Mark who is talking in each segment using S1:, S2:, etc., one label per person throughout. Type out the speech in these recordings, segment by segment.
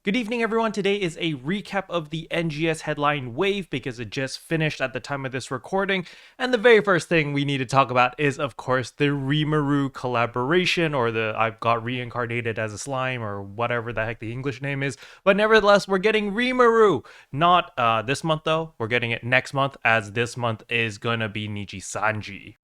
S1: Good evening, everyone. Today is a recap of the NGS headline wave because it just finished at the time of this recording. And the very first thing we need to talk about is, of course, the Rimuru collaboration, or the I've got reincarnated as a slime, or whatever the heck the English name is. But nevertheless, we're getting Rimuru. Not this month, though. We're getting it next month, as this month is gonna be Niji Sanji.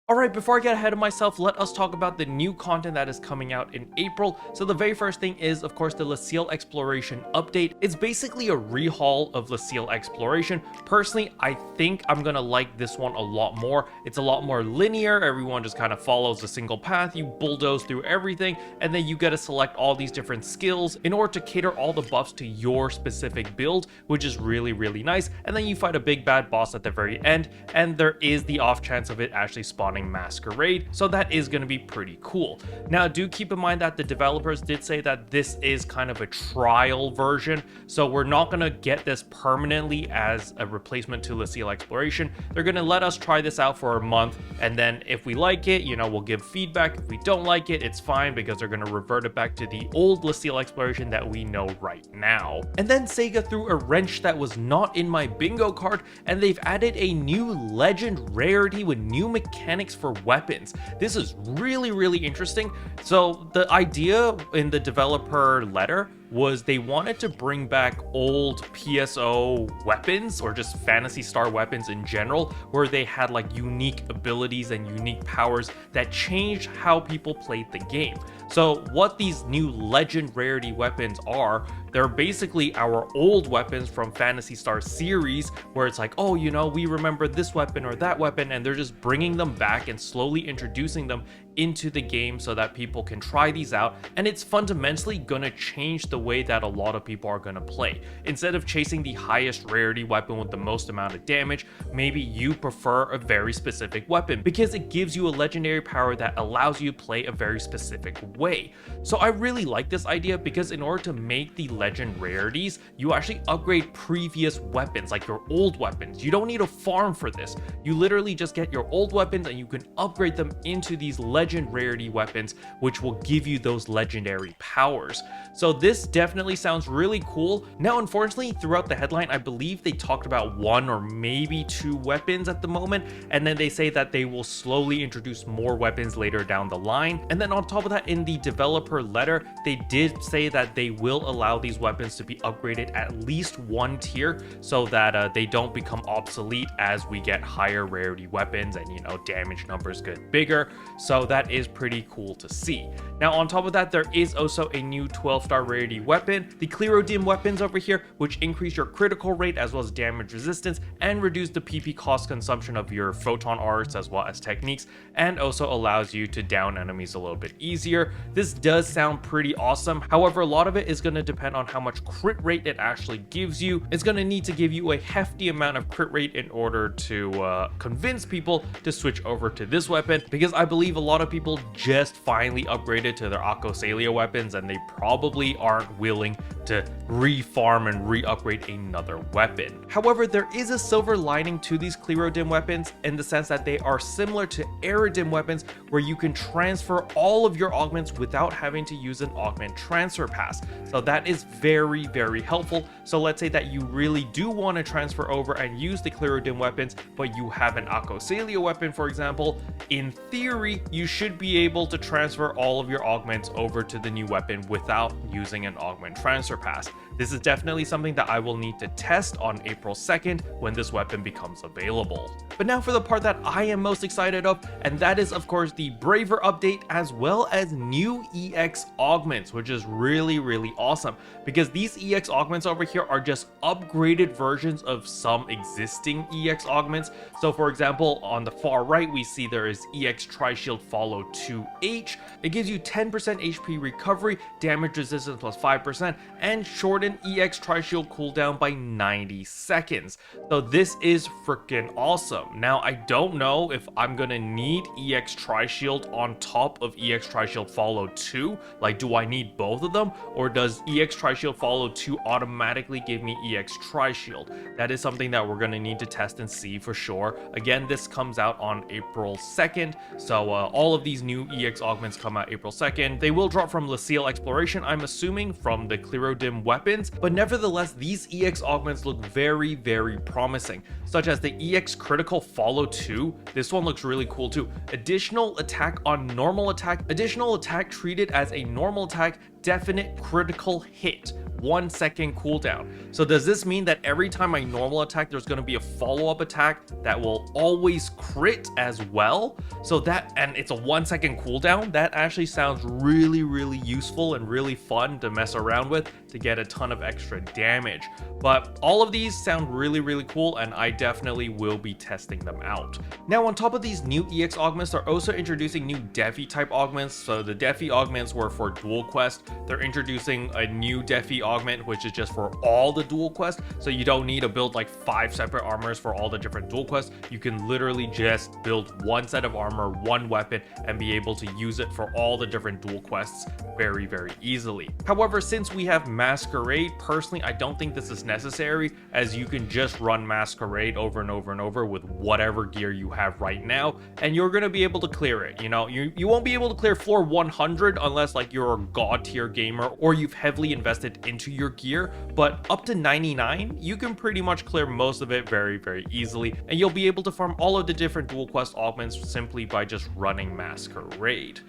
S1: Alright, before I get ahead of myself, let us talk about the new content that is coming out in April. So the very first thing is, of course, the Leciel Exploration update. It's basically a rehaul of Leciel Exploration. Personally, I think I'm gonna like this one a lot more. It's a lot more linear. Everyone just kind of follows a single path. You bulldoze through everything, and then you get to select all these different skills in order to cater all the buffs to your specific build, which is really, really nice. And then you fight a big bad boss at the very end, and there is the off chance of it actually spawning Masquerade, so that is going to be pretty cool. Now, do keep in mind that the developers did say that this is kind of a trial version, so we're not going to get this permanently as a replacement to Leciel Exploration. They're going to let us try this out for a month, and then if we like it, we'll give feedback. If we don't like it, it's fine, because they're going to revert it back to the old Leciel Exploration that we know right now. And then Sega threw a wrench that was not in my bingo card, and they've added a new legend rarity with new mechanics for weapons. This is really, really interesting. So the idea in the developer letter was they wanted to bring back old PSO weapons, or just Phantasy Star weapons in general, where they had like unique abilities and unique powers that changed how people played the game. So what these new legend rarity weapons are, they're basically our old weapons from Phantasy Star series, where it's like, oh, we remember this weapon or that weapon, and they're just bringing them back and slowly introducing them into the game so that people can try these out. And it's fundamentally gonna change the way that a lot of people are gonna play. Instead of chasing the highest rarity weapon with the most amount of damage, maybe you prefer a very specific weapon because it gives you a legendary power that allows you to play a very specific way. So I really like this idea, because in order to make the legend rarities, you actually upgrade previous weapons, like your old weapons. You don't need to farm for this. You literally just get your old weapons and you can upgrade them into these legend rarity weapons, which will give you those legendary powers. So this definitely sounds really cool. Now, unfortunately, throughout the headline, I believe they talked about one or maybe two weapons at the moment, and then they say that they will slowly introduce more weapons later down the line. And then on top of that, in the developer letter, they did say that they will allow these weapons to be upgraded at least one tier, so that they don't become obsolete as we get higher rarity weapons and damage numbers get bigger. So that is pretty cool to see. Now, on top of that, there is also a new 12-star rarity weapon, the Klerodim weapons over here, which increase your critical rate as well as damage resistance and reduce the PP cost consumption of your photon arts as well as techniques, and also allows you to down enemies a little bit easier. This does sound pretty awesome. However, a lot of it is going to depend on how much crit rate it actually gives you. It's going to need to give you a hefty amount of crit rate in order to convince people to switch over to this weapon, because I believe a lot of people just finally upgraded to their Acosalia weapons, and they probably aren't willing to re-farm and re-upgrade another weapon. However, there is a silver lining to these Klerodim weapons, in the sense that they are similar to Eridim weapons, where you can transfer all of your augments without having to use an augment transfer pass. So that is very, very helpful. So let's say that you really do want to transfer over and use the Klerodim weapons, but you have an Acosalia weapon, for example. In theory, you should be able to transfer all of your augments over to the new weapon without using an augment transfer pass. This is definitely something that I will need to test on April 2nd when this weapon becomes available. But now for the part that I am most excited of, and that is of course the Braver update, as well as new EX augments, which is really, really awesome, because these EX augments over here are just upgraded versions of some existing EX augments. So for example, on the far right, we see there is EX Tri-Shield Follow 2H. It gives you 10% HP recovery, damage resistance plus 5%, and shorten EX Tri-Shield cooldown by 90 seconds. So this is freaking awesome. Now, I don't know if I'm gonna need EX Tri-Shield on top of EX Tri-Shield Follow 2. Like, do I need both of them? Or does EX Tri-Shield Follow 2 automatically give me EX Tri-Shield? That is something that we're gonna need to test and see for sure. Again, this comes out on April 2nd. So all of these new EX augments come out April 2nd. They will drop from Leciel Exploration, I'm assuming, from the Clerodim weapons. But nevertheless, these EX augments look very, very promising, such as the EX Critical Follow 2. This one looks really cool too. Additional attack on normal attack. Additional attack treated as a normal attack. Definite critical hit. 1 second cooldown. So does this mean that every time I normal attack, there's going to be a follow-up attack that will always crit as well? So that, and it's a 1 second cooldown. That actually sounds really, really useful and really fun to mess around with to get a ton of extra damage. But all of these sound really, really cool, and I definitely will be testing them out. Now, on top of these new EX augments, they're also introducing new Defi type augments. So the Defi augments were for dual quest. They're introducing a new Defi augment, which is just for all the dual quests. So you don't need to build like 5 separate armors for all the different dual quests. You can literally just build one set of armor, one weapon, and be able to use it for all the different dual quests very, very easily. However, since we have Masquerade, personally, I don't think this is necessary, as you can just run Masquerade over and over and over with whatever gear you have right now, and you're going to be able to clear it. You know, you won't be able to clear floor 100 unless like you're a god tier gamer or you've heavily invested into your gear, but up to 99, you can pretty much clear most of it very, very easily, and you'll be able to farm all of the different dual quest augments simply by just running Masquerade.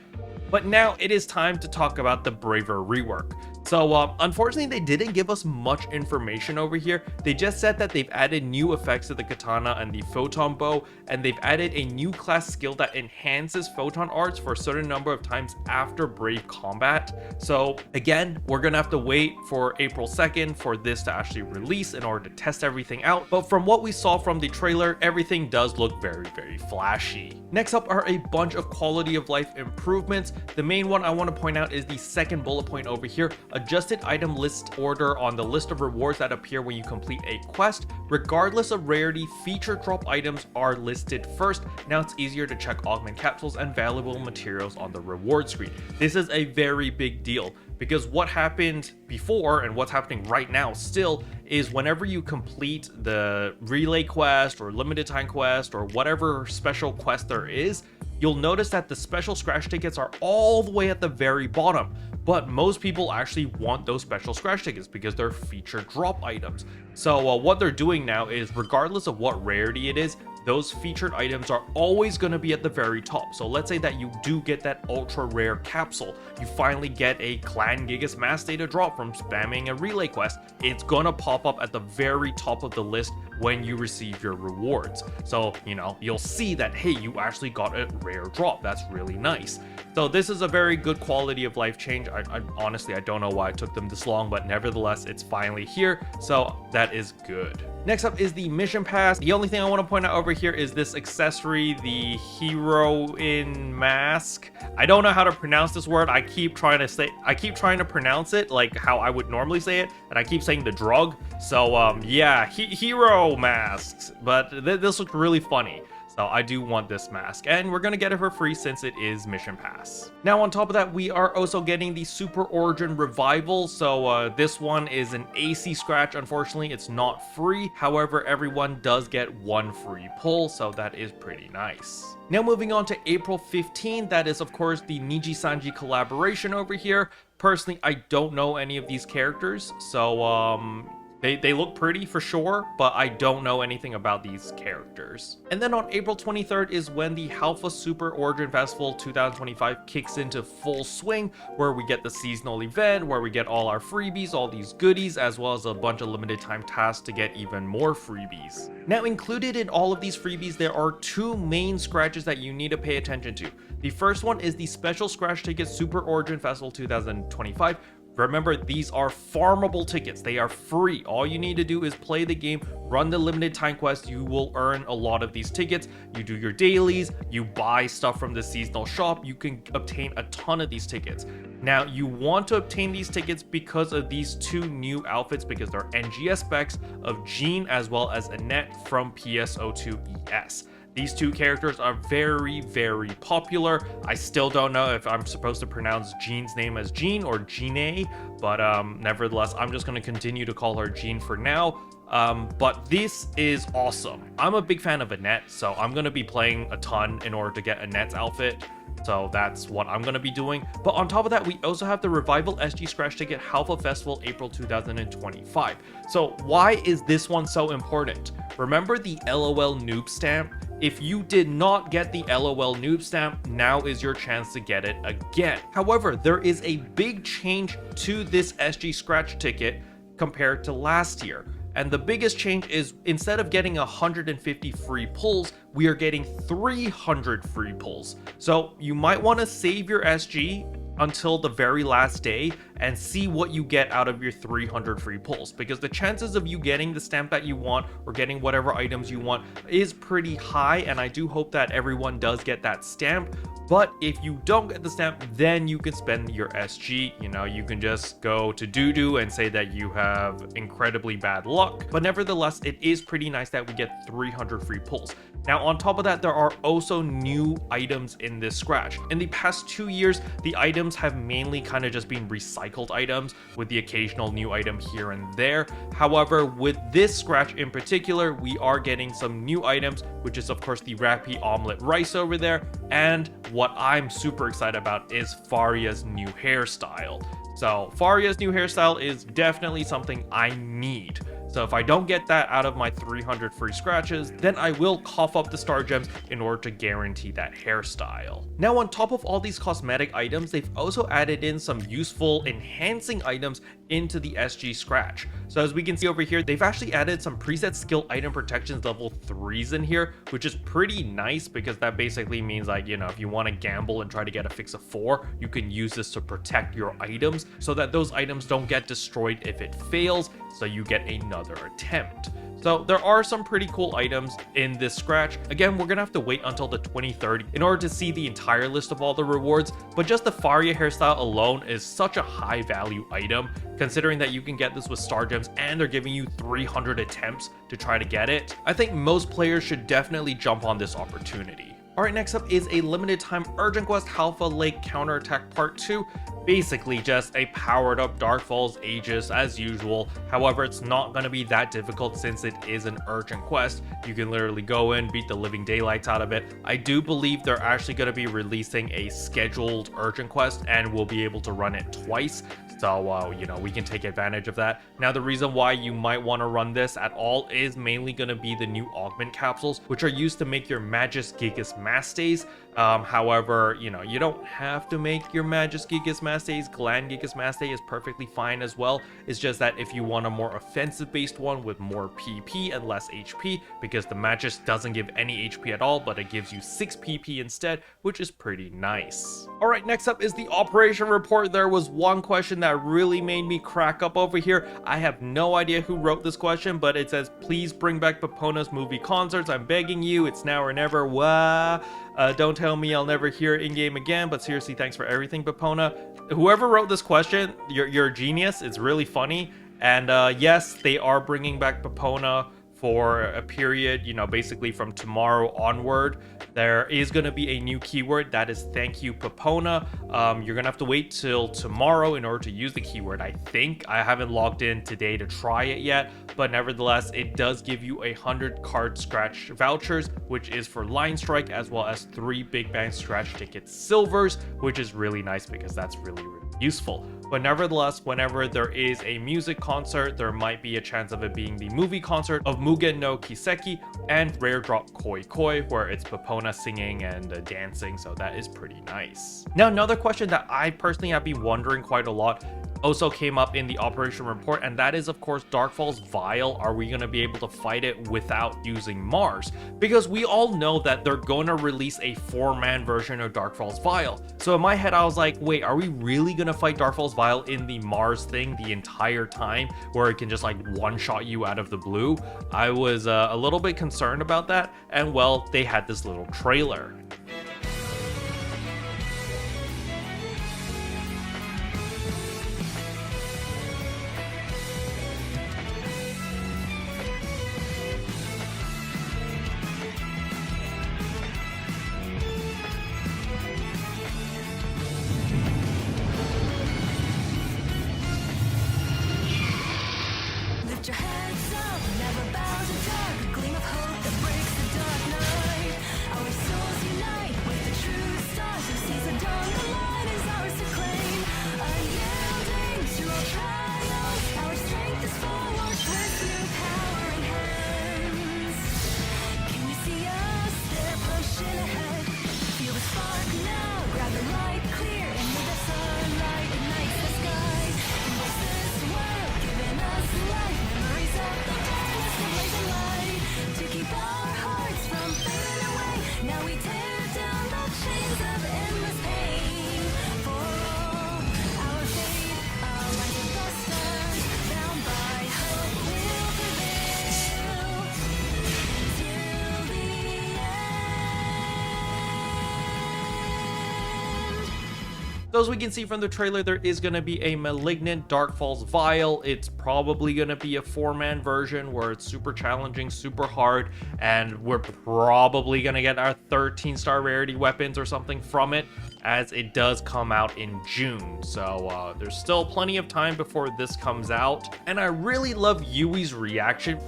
S1: But now it is time to talk about the Braver rework. So unfortunately, they didn't give us much information over here. They just said that they've added new effects to the katana and the photon bow, and they've added a new class skill that enhances photon arts for a certain number of times after brave combat. So again, we're gonna have to wait for April 2nd for this to actually release in order to test everything out. But from what we saw from the trailer, everything does look very, very flashy. Next up are a bunch of quality of life improvements. The main one I want to point out is the second bullet point over here. Adjusted item list order on the list of rewards that appear when you complete a quest. Regardless of rarity, feature drop items are listed first. Now it's easier to check augment capsules and valuable materials on the reward screen. This is a very big deal, because what happened before and what's happening right now still is whenever you complete the relay quest or limited time quest or whatever special quest there is, you'll notice that the special scratch tickets are all the way at the very bottom. But most people actually want those special scratch tickets because they're feature drop items. So what they're doing now is, regardless of what rarity it is, those featured items are always going to be at the very top. So let's say that you do get that ultra rare capsule, you finally get a Clan Gigas mass data drop from spamming a relay quest, it's gonna pop up at the very top of the list when you receive your rewards. So, you know, you'll see that, hey, you actually got a rare drop. That's really nice. So this is a very good quality of life change. I honestly, I don't know why it took them this long, but nevertheless, it's finally here. So that is good. Next up is the mission pass. The only thing I want to point out over here is this accessory, the heroine mask. I don't know how to pronounce this word. I keep trying to pronounce it like how I would normally say it, and I keep saying the drug. So yeah, hero masks, but this looks really funny. So I do want this mask, and we're gonna get it for free since it is mission pass. Now on top of that, we are also getting the Super Origin Revival. So this one is an AC scratch. Unfortunately, it's not free. However, everyone does get one free pull, so that is pretty nice. Now moving on to April 15th, that is of course the Niji Sanji collaboration over here. Personally, I don't know any of these characters, so They look pretty for sure, but I don't know anything about these characters. And then on April 23rd is when the Halpha Super Origin Festival 2025 kicks into full swing, where we get the seasonal event, where we get all our freebies, all these goodies, as well as a bunch of limited time tasks to get even more freebies. Now included in all of these freebies, there are two main scratches that you need to pay attention to. The first one is the Special Scratch Ticket Super Origin Festival 2025. Remember, these are farmable tickets. They are free. All you need to do is play the game, run the limited time quest. You will earn a lot of these tickets. You do your dailies, you buy stuff from the seasonal shop, you can obtain a ton of these tickets. Now, you want to obtain these tickets because of these two new outfits, because they're NGS specs of Jean as well as Annette from PSO2 ES. These two characters are very, very popular. I still don't know if I'm supposed to pronounce Jean's name as Jean or Jeanne, but nevertheless, I'm just going to continue to call her Jean for now. But this is awesome. I'm a big fan of Annette, so I'm going to be playing a ton in order to get Annette's outfit. So that's what I'm going to be doing. But on top of that, we also have the Revival SG Scratch Ticket Halfa Festival April 2025. So why is this one so important? Remember the LOL noob stamp? If you did not get the LOL noob stamp, now is your chance to get it again. However, there is a big change to this SG Scratch ticket compared to last year. And the biggest change is instead of getting 150 free pulls, we are getting 300 free pulls. So you might want to save your SG until the very last day and see what you get out of your 300 free pulls, because the chances of you getting the stamp that you want or getting whatever items you want is pretty high, and I do hope that everyone does get that stamp. But if you don't get the stamp, then you can spend your SG. You know, you can just go to doo-doo and say that you have incredibly bad luck. But nevertheless, it is pretty nice that we get 300 free pulls. Now, on top of that, there are also new items in this scratch. In the past 2 years, the items have mainly kind of just been recycled items with the occasional new item here and there. However, with this scratch in particular, we are getting some new items, which is of course the Rappy Omelette Rice over there. And what I'm super excited about is Faria's new hairstyle. So Faria's new hairstyle is definitely something I need. So if I don't get that out of my 300 free scratches, then I will cough up the star gems in order to guarantee that hairstyle. Now, on top of all these cosmetic items, they've also added in some useful enhancing items into the SG scratch. So as we can see over here, they've actually added some preset skill item protections level 3s in here, which is pretty nice because that basically means, like, you know, if you want to gamble and try to get a fix of 4, you can use this to protect your items so that those items don't get destroyed if it fails, so you get another attempt. So there are some pretty cool items in this scratch. Again, we're gonna have to wait until the 2030 in order to see the entire list of all the rewards, but just the Faria hairstyle alone is such a high value item, considering that you can get this with star gems and they're giving you 300 attempts to try to get it. I think most players should definitely jump on this opportunity. Alright, next up is a limited time urgent quest, Halfa Lake Counterattack Part 2. Basically just a powered up Dark Falls Aegis as usual. However, it's not going to be that difficult since it is an urgent quest. You can literally go in, beat the living daylights out of it. I do believe they're actually going to be releasing a scheduled urgent quest and we'll be able to run it twice. So, you know, we can take advantage of that. Now, the reason why you might want to run this at all is mainly going to be the new augment capsules, which are used to make your Magus Gigas Mastays. However, you know, you don't have to make your Magus Gigas Mastays. Gland Gigas Mastay is perfectly fine as well. It's just that if you want a more offensive based one with more PP and less HP, because the Magus doesn't give any HP at all, but it gives you 6 PP instead, which is pretty nice. All right, next up is the operation report. There was one question that really made me crack up over here. I have no idea who wrote this question, but it says, please bring back Papona's movie concerts. I'm begging you, it's now or never. Wah. Don't tell me I'll never hear it in-game again, but seriously, thanks for everything, Papona. Whoever wrote this question, you're a genius. It's really funny. And yes, they are bringing back Papona for a period, you know, basically from tomorrow onward. There is going to be a new keyword that is thank you Papona. You're gonna have to wait till tomorrow in order to use the keyword. I think I haven't logged in today to try it yet, but nevertheless it does give you 100 card scratch vouchers, which is for Line Strike, as well as 3 Big Bang scratch ticket silvers, which is really nice because that's really useful. But nevertheless, whenever there is a music concert, there might be a chance of it being the movie concert of Mugen no Kiseki and Rare Drop Koi Koi, where it's Papona singing and dancing, so that is pretty nice. Now, another question that I personally have been wondering quite a lot also came up in the operation report, and that is of course Dark Falls Vial. Are we going to be able to fight it without using Mars? Because we all know that they're going to release a 4-man version of Dark Falls Vial. So in my head I was like, wait, are we really going to fight Dark Falls Vial in the Mars thing the entire time, where it can just like one-shot you out of the blue? I was a little bit concerned about that, and well, they had this little trailer. So as we can see from the trailer, there is going to be a Malignant Dark Falls Vial. It's probably going to be a 4-man version where it's super challenging, super hard, and we're probably going to get our 13-star rarity weapons or something from it, as it does come out in June. So there's still plenty of time before this comes out. And I really love Yui's reaction.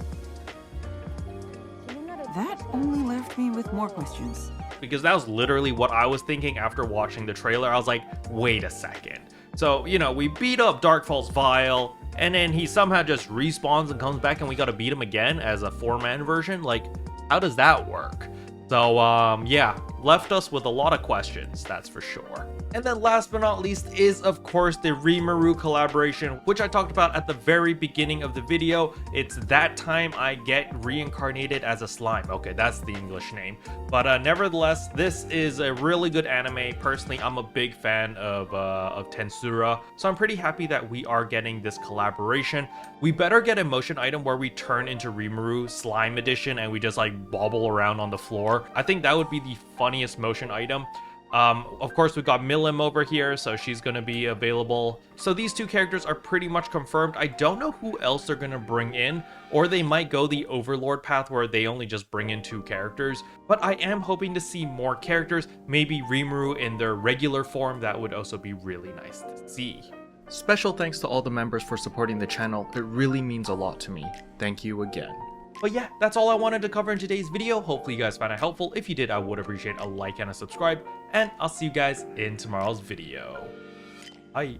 S2: That only left me with more questions.
S1: Because that was literally what I was thinking after watching the trailer. I was like, wait a second. So, you know, we beat up Dark Falls Vial, and then he somehow just respawns and comes back and we gotta beat him again as a 4-man version? Like, how does that work? So, yeah, left us with a lot of questions, that's for sure. And then last but not least is, of course, the Rimuru collaboration, which I talked about at the very beginning of the video. It's That Time I Get Reincarnated as a Slime. Okay, that's the English name. But nevertheless, this is a really good anime. Personally, I'm a big fan of Ten-Sura, so I'm pretty happy that we are getting this collaboration. We better get a motion item where we turn into Rimuru Slime Edition and we just like bobble around on the floor. I think that would be the funniest motion item. Of course, we've got Milim over here, so she's going to be available. So these two characters are pretty much confirmed. I don't know who else they're going to bring in, or they might go the Overlord path where they only just bring in 2 characters. But I am hoping to see more characters, maybe Rimuru in their regular form. That would also be really nice to see. Special thanks to all the members for supporting the channel. It really means a lot to me. Thank you again. But yeah, that's all I wanted to cover in today's video. Hopefully you guys found it helpful. If you did, I would appreciate a like and a subscribe. And I'll see you guys in tomorrow's video. Bye.